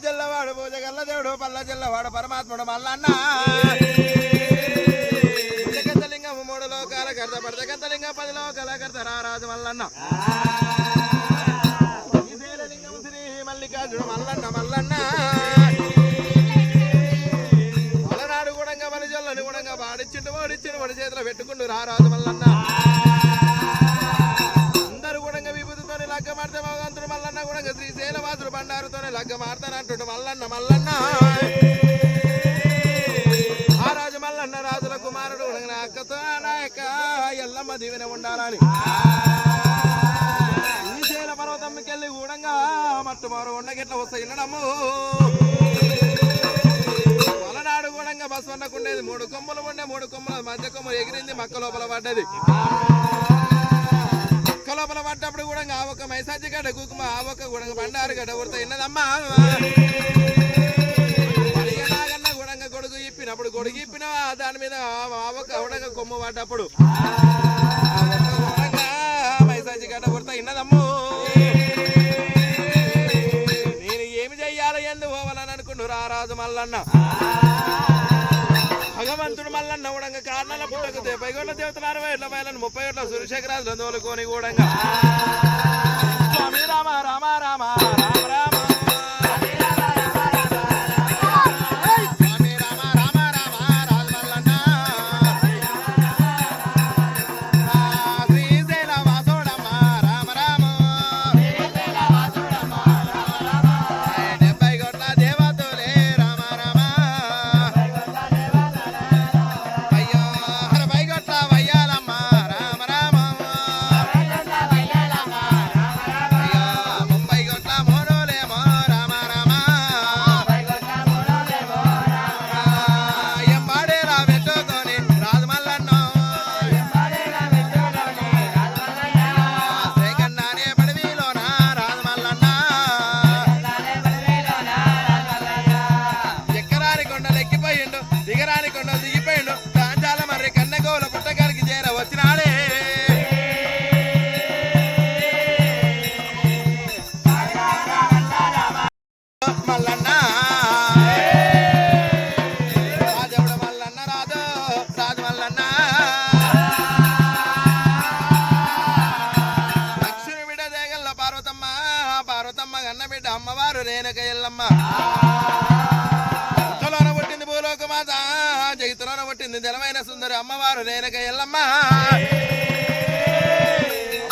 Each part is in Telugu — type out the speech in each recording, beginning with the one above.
జల్లవాడు పూజ గల్ల దేవుడు పల్ల జల్లవాడు పరమాత్ముడు మల్లన్న లింగం 3 లోకాల కర్త పడత లింగం 10 లోకాల కర్త రారాజు మల్లన్న లింగం శ్రీ మల్లికార్జుడు మల్లన్న మల్లన్న మలనాడు గుడంగా మన జల్లని గుడంగా వాడిచ్చిండు వాడిచ్చిండు వాడి చేతిలో పెట్టుకుండు రారాజు మల్లన్న అందరు గుడంగా విభూతితోనే లగ్గ మాడితే భగవంతుడు మల్లన్న గుడంగా శ్రీశైలవాసుడు బండారుతోనే లగ్గ మాడతానంటుండు మల్లన్న మల్లన్న ఆ రాజు మల్లన్న రాజుల కుమారుడు గుడంగా అక్కతో నాయక ఎల్లమ్మ దీవెన ఉండాలని శ్రీశైల పర్వతంకెళ్ళి గుడంగా మట్టు మారు ఉండగిట్ల వస్తాయి ఇన్నడమ్ము మలనాడు గుడంగా బస్వన్నకుండేది 3 కొమ్మలు ఉండే 3 కొమ్మల మధ్య కొమ్మలు ఎగిరింది మక్క లోపల పడ్డది మక్క లోపల పడ్డప్పుడు కూడా ఆ ఒక మైసాజి గడ్డ కుకుమ ఆ ఒక గుడంగా బండారు గడ్డ ఉడతా ఇన్నదమ్మా నాగన్న గుడంగా గొడుగు ఇప్పినప్పుడు గొడుగు ఇప్పిన దాని మీద ఆ ఒక గుడంగా కొమ్ము పడ్డప్పుడు గుడంగా మైసాజి గడ్డ ఉడతా ఇన్నదమ్ము నేను ఏమి చెయ్యాలి ఎందు పోవాలని అనుకుంటు రారాజు మల్లన్న భగవంతుడు మల్లన్న కూడా కారణాల పుట్టకు 50 కోట్ల దేవతలు 60 మైళ్ళను 30 కోట్ల సూర్యశేఖరాజులు తోలుకొని కూడా స్వామి రామ రామ రామ రామ రామ అమ్మవారు రేణుక ఎల్లమ్మ ఉత్తలోన పుట్టింది భూలోకమాత జగిత్తులోన పుట్టింది జలమైన సుందరి అమ్మవారు రేణుక ఎల్లమ్మ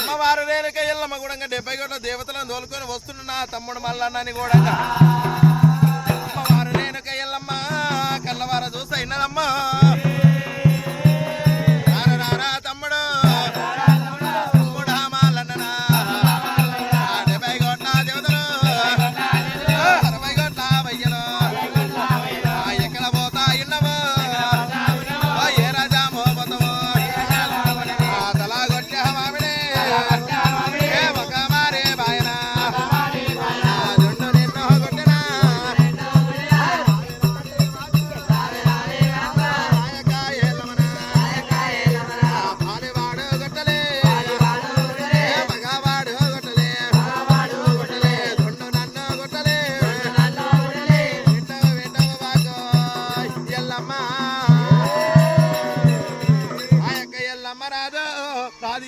అమ్మవారు రేణుక ఎల్లమ్మ కూడా 70 కోట్ల దేవతలను తోలుకొని వస్తున్న నా తమ్ముడు మల్లన్నని కూడా అమ్మవారు రేణుక ఎల్లమ్మ కళ్ళవార చూస్తా ఇన్నదమ్మా తమ్ముడు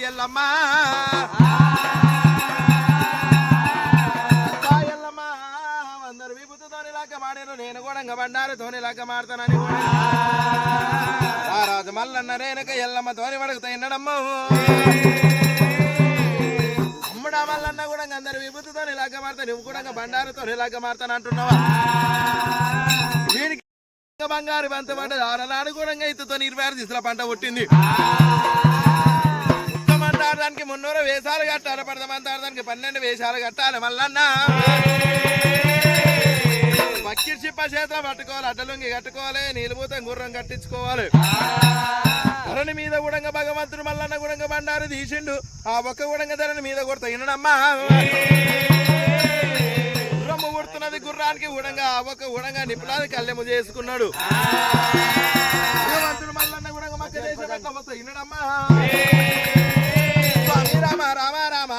ఎల్లమ్మ అందరు విభూతితోని లాగా మాడాను నేను కూడా బండారు తోని లాగా మాడతానని రారాజు మల్లన్న రేణుక ఎల్లమ్మ తోని వడుకుతా ఎన్నడమ్మ అమ్ముడా మల్లన్న కూడా అందరు విభూతితోని లాగా మాడతా నువ్వు కూడా బండారుతోని లాగా మాడతాను అంటున్నావా దీనికి బంగారు పంత పంట ఆరనాడు కూడా ఇతతో 26 దిశల పంట పుట్టింది దానికి 300 వేషాలు కట్టాలి పడదానికి 12 వేషాలు కట్టాలి మల్లన్న పక్కి చిప్ప చేత పట్టుకోవాలి అడ్డలుంగి కట్టుకోవాలి నీలుభూతం గుర్రం కట్టించుకోవాలి ధరణి మీద గుడంగా భగవంతుడు మల్లన్న గుడంగా బండారు తీసిండు ఆ ఒక్క గుడంగా ధరణి మీద కొడతా ఇన్నడమ్మా గుర్రము కొడుతున్నది గుర్రానికి గుడంగా ఆ ఒక్క గుడంగా నిపులాది కళ్ళెము చేసుకున్నాడు భగవంతుడు మల్లన్న గుడంగా మక్క దేశం ఇన్నడమ్మా రామ రామ రామ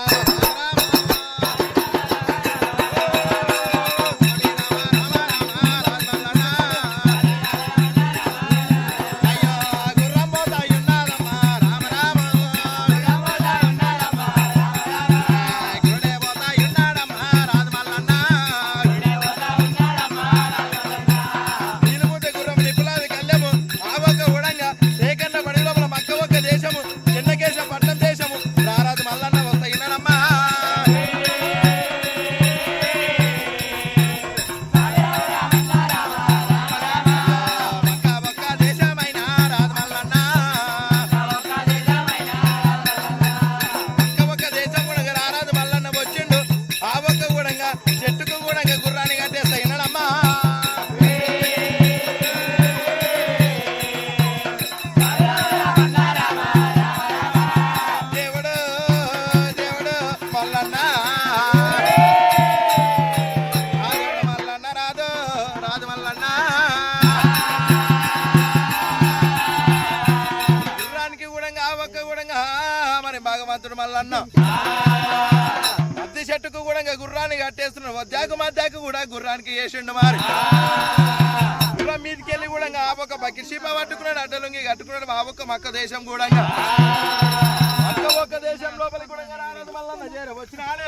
భగవంతుడు మల్లన్న మద్ది చెట్టుకు కూడా గుర్రాన్ని కట్టేస్తున్నాడు. వద్దాకు మద్దాకు కూడా గుర్రానికి వేసిండు. మరి గుర్రం మీదకి వెళ్ళి కూడా ఆ ఒక బకెట్ షీప పట్టుకున్నాడు, అడ్డలుంగి కట్టుకున్నాడు. ఆ ఒక్క మక్క దేశం కూడా మక్క ఒక్క దేశం లోపలికి కూడా మల్లన్న చేర వచ్చినాడే.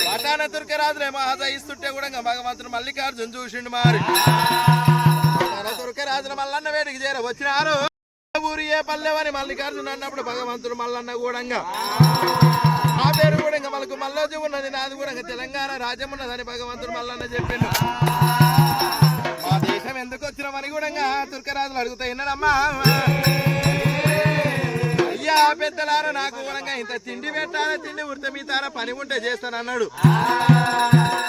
పటాన తుర్కరాజులేమో ఆదయిస్తుంటే కూడా భగవంతుడు మల్లికార్జున చూసిండు. మరి తుర్కరాజుల మల్లన్న వేడికి చేర వచ్చినారు. ఊరి ఏ పల్లెవని మల్లికార్జున అన్నప్పుడు భగవంతుడు మల్లన్న కూడంగా ఆ పేరు కూడా మనకు మల్లోజు ఉన్నది, నాది కూడా తెలంగాణ రాజ్యం ఉన్నదని భగవంతుడు మల్లన్న చెప్పిండు. మా దేశం ఎందుకు వచ్చినామని కూడా తుర్కరాజులు అడుగుతా విన్నాడమ్మా. అయ్యా పెద్దలారా నాకు కూడా ఇంత తిండి పెట్టాలా, తిండి ఉడితే మీ తారా పని ఉంటే చేస్తానన్నాడు.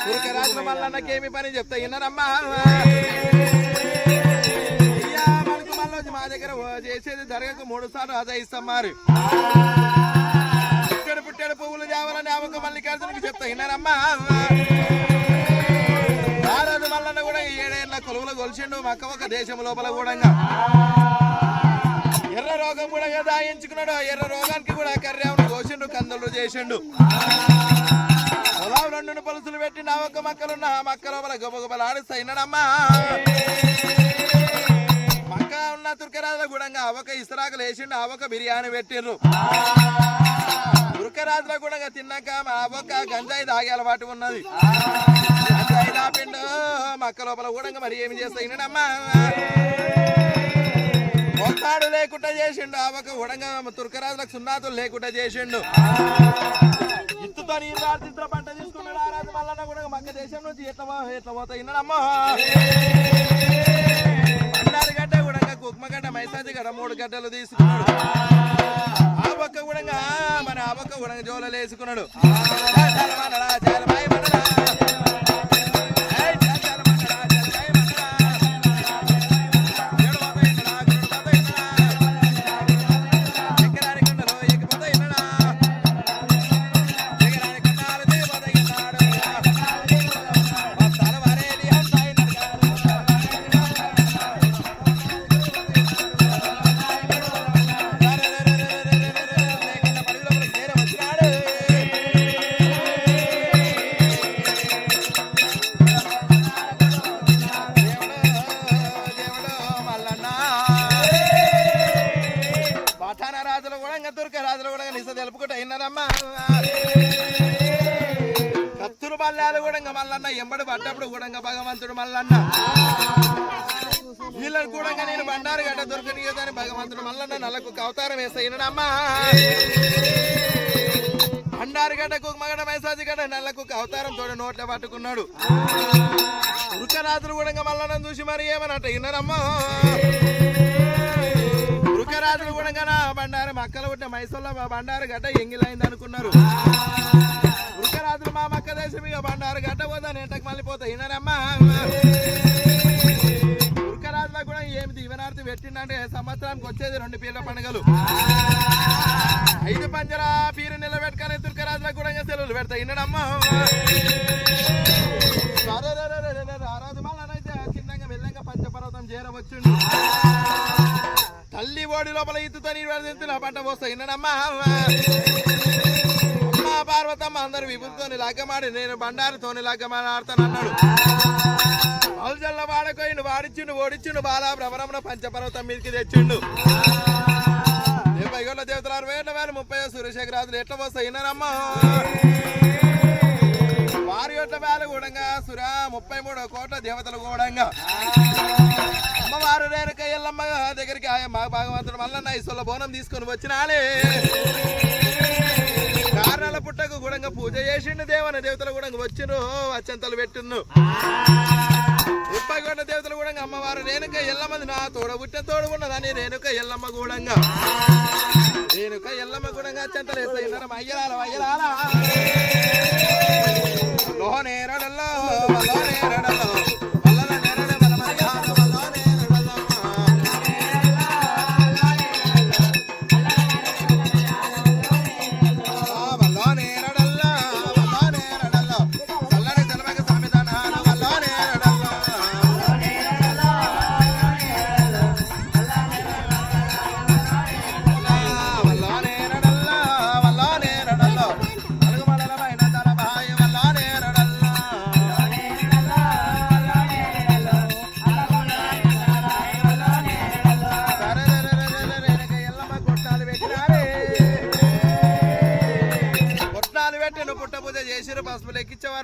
తుర్కరాజుల మల్లన్నకేమి పని చెప్తా విన్నారమ్మా. మా దగ్గర చేసేది జరగకు 3 సార్లు ఆదాయిస్తాం. మరి పుట్టెడు పుట్టెడు పువ్వులు తేవాలని ఆ ఒక మల్లికార్జునకి చెప్తా విన్నారమ్మా. రారాజు మల్లన్న కూడా 7 ఏళ్ల కొలువులు కొలిచిండు మక్క ఒక దేశం లోపల కూడా. ఎర్ర రోగం కూడా దాయించుకున్నాడు. ఎర్ర రోగానికి కూడా కర్రేవును కోసిండు, కందులు చేసిండు. పొలావు 2 పలుసులు పెట్టి నా ఒక్క మక్కలున్న మక్క లోపల గొప్ప ఆడిస్తా విన్నాడమ్మా. ఉన్న తుర్కరాజుల గుడంగా అవక ఇస్తరాకులు వేసిండు, అవక బిర్యానీ పెట్టిర్రు. తుర్కరాజుల గుడంగా తిన్నాక అవక గంజాయి తాగే అలవాటు ఉన్నది. గంజాయి తాపిండు మక్క లోపల గుడంగా మరి ఏమి చేస్తా వినడమ్మా. ఒక్కాడు లేకుండా చేసిండు అవక గుడంగా తుర్కరాజులకు సున్నాతులు లేకుండా చేసిండు. ఇత్తుతో నీరు ఆర్చిత్ర పంట తీసుకున్నాడు. ఆ రాజు మల్లన్న కూడా మక్క దేశం నుంచి ఎట్లా పోతా వినడమ్మా. గడ్డ కూడా కుక్మగడ్డ మైసాజి గడ్డ 3 గడ్డలు తీసుకున్నాడు. ఆ ఒక్క కూడా మన ఆ ఒక్క కూడా జోలలు వేసుకున్నాడు. కత్తులు మల్లాలు కూడా మల్లన్న ఎంబడి పడ్డప్పుడు కూడా భగవంతుడు మల్లన్న వీళ్ళని కూడా నేను బండారు గడ్డ దొరకనియదని భగవంతుడు మల్లన్న నల్లకు అవతారం వేస్తా వినడమ్మా. బండారు గడ్డకు మగడ మైసాజి గడ్డ నల్లకు అవతారం తోడు నోట్ల పట్టుకున్నాడు. ఉరుకరాజులు కూడా మల్లన్న చూసి మరి ఏమన్నట్టు విన్నారమ్మా. ఉరుకరాజులు కూడా బండారు మక్కలు పుట్టిన మైసూర్లో బండారు గడ్డ ఎంగిలైంది అనుకున్నారు. ఉరుకరాజులు మా మక్క దేశం ఇక బండారు గడ్డ పోతా నేటకు మళ్ళీ పోతా విన్నారమ్మా. ఉరుకరాజులకు కూడా ఏమి దీవెనార్తి పెట్టిందంటే సంవత్సరానికి వచ్చేది 2 పీర్ల పండుగలు. 5 పంజరా పీరు నిలబెట్టుకొని తుర్కరాజులకు కూడా సెలవులు పెడతా విన్నాడమ్మా. రారాజు మళ్ళీ చిన్నగా వెళ్ళంగా పంచపర్వతం చేరవచ్చుండు. తల్లి కోడి లోపల ఇత్తుతో నీరు పంట పోస్తాయి విన్నానమ్మా అమ్మా పార్వతమ్మ అందరు విభూతితోని లగ్గమాడి నేను బండారుతోని లగ్గమాడి ఆడతాను అన్నాడు అల్జల్ల వాడకోయిను వాడిచ్చిండు ఓడిచ్చిండు బాలా భ్రమరమణ పంచపర్వతం మీదకి తెచ్చిండు 70 కోట్ల దేవతలు 60 వేల 30 సూర్యశేఖరాజులు ఎట్లా వస్తాయి విన్నారమ్మా వారి యొక్క వేల కూడంగా 33 కోట్ల దేవతలు కూడంగా అమ్మవారు రేణుక ఎల్లమ్మ దగ్గరికి మా భగవంతుడు మల్లన్న ఇసుల బోనం తీసుకొని వచ్చినాలే కారణాల పుట్టకు కూడంగా పూజ చేసిండు దేవతలు కూడా వచ్చిండ్రు అచ్చంతలు పెట్టిండు 30 కోట్ల దేవతలు కూడా అమ్మవారు రేణుక ఎల్లమ్మది నా తోడ పుట్టిన తోడు ఉన్నదని రేణుక ఎల్లమ్మ కూడంగా అచ్చంతలు వేస్తాయి అయ్యరాల లోనేరడల్లో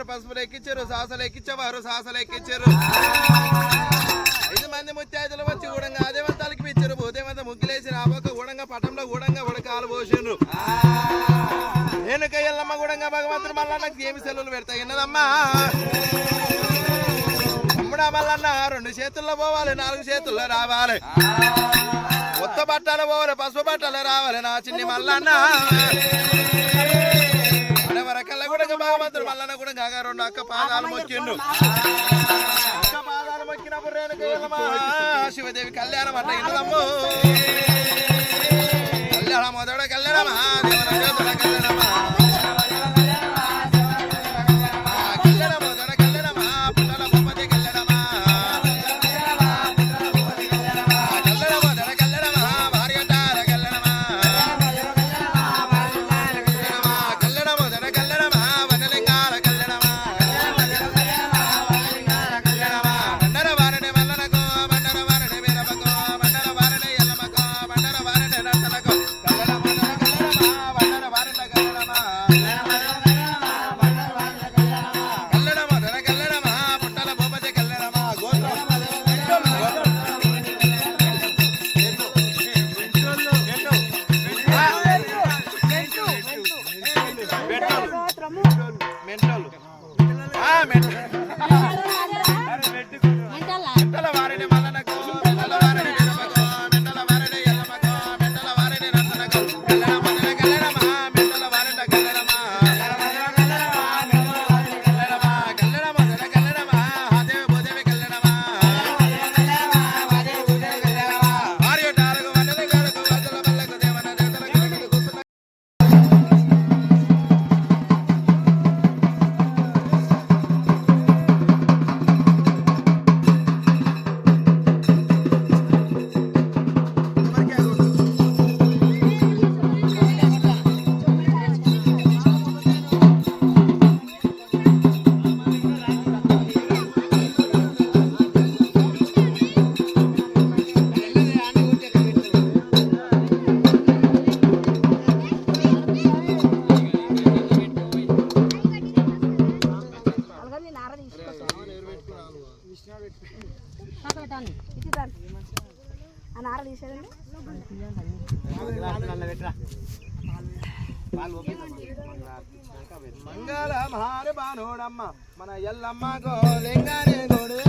పసుపులు ఎక్కించారు సాసలు ఎక్కించారు 5 మంది ముత్యాదులు వచ్చి గూడంగా అదేవంతాలకి పిచ్చారు భూదేవంత ముగ్గులేసి ఆ పక్క గూడంగా పటంలో గూడంగా ఉడకాలు పోసిండ్రు రేణుక ఎల్లమ్మ గూడంగా భగవంతుడు మల్లన్నకి ఏమి సెలవులు పెడతాయి విన్నదమ్మా అమ్ముడా మల్లన్న 2 చేతుల్లో పోవాలి 4 చేతుల్లో రావాలి కొత్త బట్టలు పోవాలి పసుపు బట్టలు రావాలి నా చిన్ని మల్లన్న వరకల్లా కూడా భగవంతుడు మల్లన్న కూడా కాగా 2 అక్క పాదాలు మొక్కిండు అక్క పాదాలు మొక్కినప్పుడు రేణుక ఎల్లమ్మ శివదేవి కళ్యాణం అట్ట ఇన్నదమ్ము కళ్యాణ మొదడ కళ్యాణమా దేవర కళ్యాణమా మంగళ మహారి బానోడమ్మ మన ఎల్లమ్మ గోలింగానే గోడు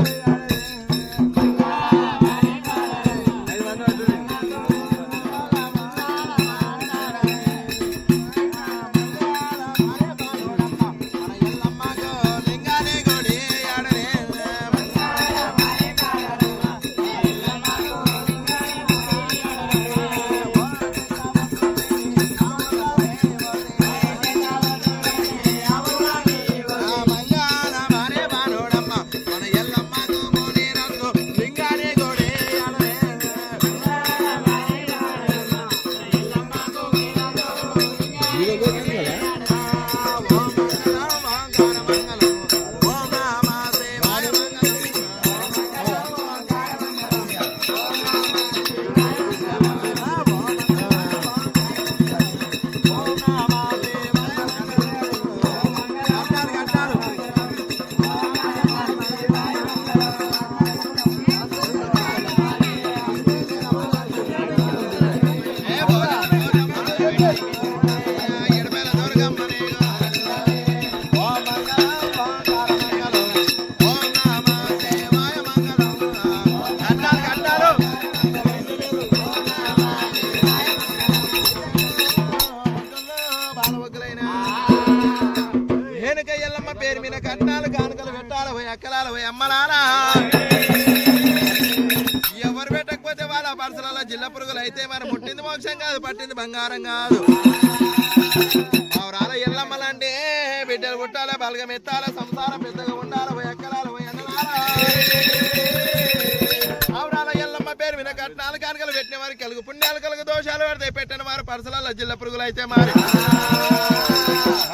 అమ్మలారా ఎవరు పెట్టకపోతే వాళ్ళ పరసలలో జిల్లా పురుగులు అయితే మరి ముట్టింది మోక్షం కాదు పట్టింది బంగారం కాదు అవరాల ఎల్లమ్మలంటే బిడ్డలు పుట్టాల బలగం ఎత్తాల సంసారం పెద్దగా ఉండాలి ఎక్కలాల అవరాల ఎల్లమ్మ పేరు విన కట్నాలు కానుకలు పెట్టిన వారికి కలుగు పుణ్యాలు కలుగు దోషాలు పడితే పెట్టిన వారు పరసలలో జిల్లా పురుగులు అయితే మరి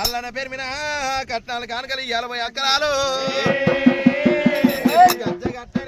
అల్లన పేరు విన కట్నాలు కానుకలు 40 ఎకరాలు గజ్జగట్టే